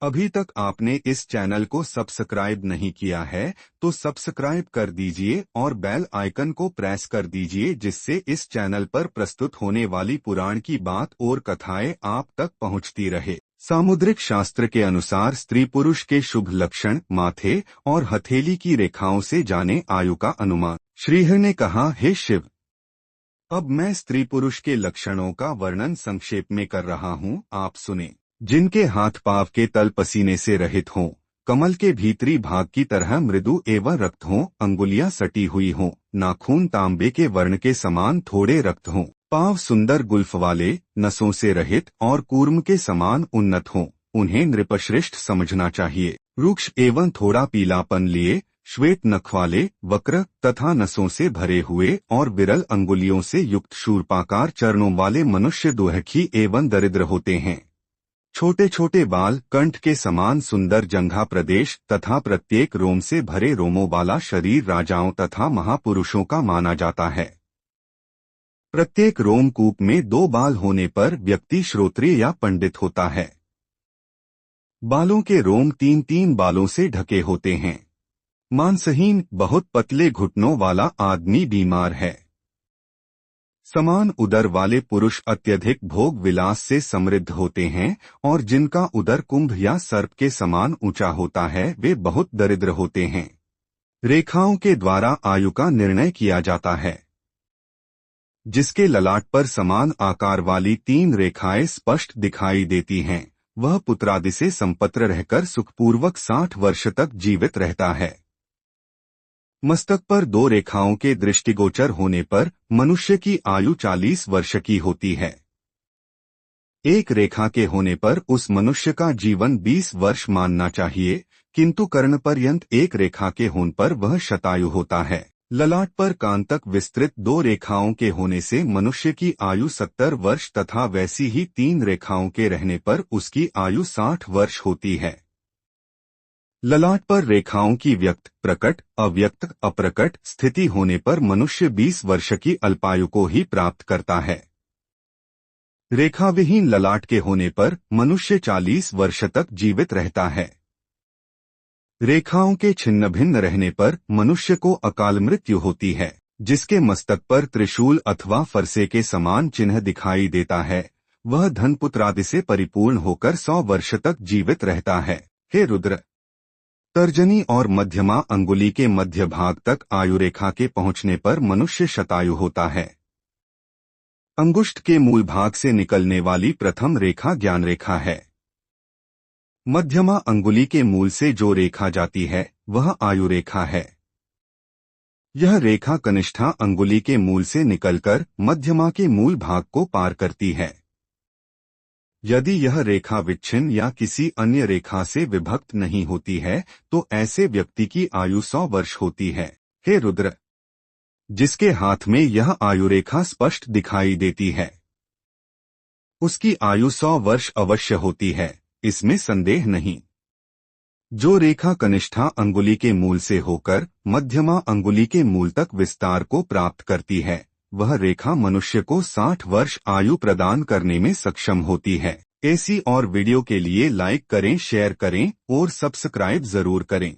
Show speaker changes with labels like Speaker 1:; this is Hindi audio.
Speaker 1: अभी तक आपने इस चैनल को सब्सक्राइब नहीं किया है तो सब्सक्राइब कर दीजिए और बेल आइकन को प्रेस कर दीजिए, जिससे इस चैनल पर प्रस्तुत होने वाली पुराण की बात और कथाएं आप तक पहुंचती रहे। सामुद्रिक शास्त्र के अनुसार स्त्री पुरुष के शुभ लक्षण माथे और हथेली की रेखाओं से जाने आयु का अनुमान। श्रीहरि ने कहा, हे शिव, अब मैं स्त्री पुरुष के लक्षणों का वर्णन संक्षेप में कर रहा हूँ, आप सुने। जिनके हाथ पांव के तल पसीने से रहित हों, कमल के भीतरी भाग की तरह मृदु एवं रक्त हों, अंगुलियां सटी हुई हों, नाखून तांबे के वर्ण के समान थोड़े रक्त हों, पांव सुंदर गुल्फ वाले, नसों से रहित और कूर्म के समान उन्नत हों, उन्हें नृपश्रेष्ठ समझना चाहिए। रुक्ष एवं थोड़ा पीलापन लिए, श्वेत नख वाले, वक्र तथा नसों से भरे हुए और विरल अंगुलियों से युक्त शूर्पाकार चरणों वाले मनुष्य दुहखी एवं दरिद्र होते हैं। छोटे छोटे बाल, कंठ के समान सुंदर जंघा प्रदेश तथा प्रत्येक रोम से भरे रोमों वाला शरीर राजाओं तथा महापुरुषों का माना जाता है। प्रत्येक रोमकूप में 2 बाल होने पर व्यक्ति श्रोत्रिय या पंडित होता है। बालों के रोम 3-3 बालों से ढके होते हैं। मांसहीन, बहुत पतले घुटनों वाला आदमी बीमार है। समान उदर वाले पुरुष अत्यधिक भोग विलास से समृद्ध होते हैं और जिनका उदर कुंभ या सर्प के समान ऊंचा होता है वे बहुत दरिद्र होते हैं। रेखाओं के द्वारा आयु का निर्णय किया जाता है। जिसके ललाट पर समान आकार वाली 3 रेखाएं स्पष्ट दिखाई देती हैं, वह पुत्रादि से संपन्न रहकर सुखपूर्वक 60 वर्ष तक जीवित रहता है। मस्तक पर 2 रेखाओं के दृष्टिगोचर होने पर मनुष्य की आयु 40 वर्ष की होती है। एक रेखा के होने पर उस मनुष्य का जीवन 20 वर्ष मानना चाहिए, किंतु कर्णपर्यंत एक रेखा के होने पर वह शतायु होता है। ललाट पर कान तक विस्तृत 2 रेखाओं के होने से मनुष्य की आयु 70 वर्ष तथा वैसी ही 3 रेखाओं के रहने पर उसकी आयु 60 वर्ष होती है। ललाट पर रेखाओं की व्यक्त, प्रकट, अव्यक्त, अप्रकट स्थिति होने पर मनुष्य 20 वर्ष की अल्पायु को ही प्राप्त करता है। रेखा विहीन ललाट के होने पर मनुष्य 40 वर्ष तक जीवित रहता है। रेखाओं के छिन्न भिन्न रहने पर मनुष्य को अकाल मृत्यु होती है। जिसके मस्तक पर त्रिशूल अथवा फरसे के समान चिन्ह दिखाई देता है, वह धनपुत्रादि से परिपूर्ण होकर 100 वर्ष तक जीवित रहता है। हे रुद्र, तर्जनी और मध्यमा अंगुली के मध्य भाग तक आयु रेखा के पहुंचने पर मनुष्य शतायु होता है। अंगुष्ठ के मूल भाग से निकलने वाली प्रथम रेखा ज्ञान रेखा है। मध्यमा अंगुली के मूल से जो रेखा जाती है वह आयु रेखा है। यह रेखा कनिष्ठा अंगुली के मूल से निकलकर मध्यमा के मूल भाग को पार करती है। यदि यह रेखा विच्छिन्न या किसी अन्य रेखा से विभक्त नहीं होती है तो ऐसे व्यक्ति की आयु 100 वर्ष होती है। हे रुद्र, जिसके हाथ में यह आयु रेखा स्पष्ट दिखाई देती है, उसकी आयु 100 वर्ष अवश्य होती है, इसमें संदेह नहीं। जो रेखा कनिष्ठा अंगुली के मूल से होकर मध्यमा अंगुली के मूल तक विस्तार को प्राप्त करती है, वह रेखा मनुष्य को 60 वर्ष आयु प्रदान करने में सक्षम होती है। ऐसी और वीडियो के लिए लाइक करें, शेयर करें और सब्सक्राइब जरूर करें।